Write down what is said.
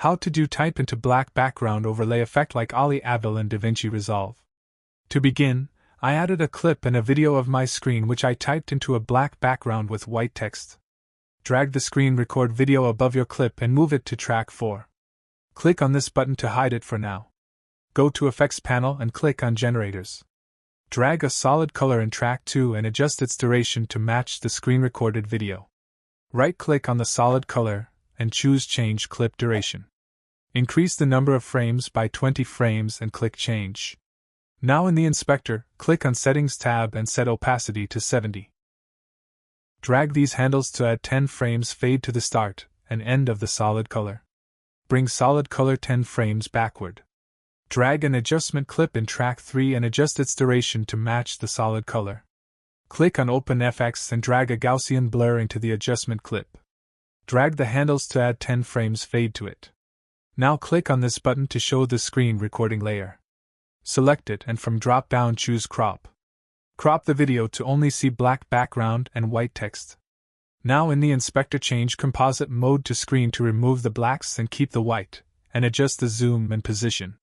How to do type into black background overlay effect like Abdaal in DaVinci Resolve. To begin, I added a clip and a video of my screen which I typed into a black background with white text. Drag the screen record video above your clip and move it to track 4. Click on this button to hide it for now. Go to Effects panel and click on Generators. Drag a solid color in track 2 and adjust its duration to match the screen recorded video. Right-click on the solid color and choose Change Clip Duration. Increase the number of frames by 20 frames and click Change. Now in the inspector, click on Settings tab and set opacity to 70. Drag these handles to add 10 frames fade to the start and end of the solid color. Bring solid color 10 frames backward. Drag an adjustment clip in track 3 and adjust its duration to match the solid color. Click on Open FX and drag a Gaussian blur into the adjustment clip. Drag the handles to add 10 frames fade to it. Now click on this button to show the screen recording layer. Select it and from drop-down choose Crop. Crop the video to only see black background and white text. Now in the inspector change Composite mode to screen to remove the blacks and keep the white, and adjust the zoom and position.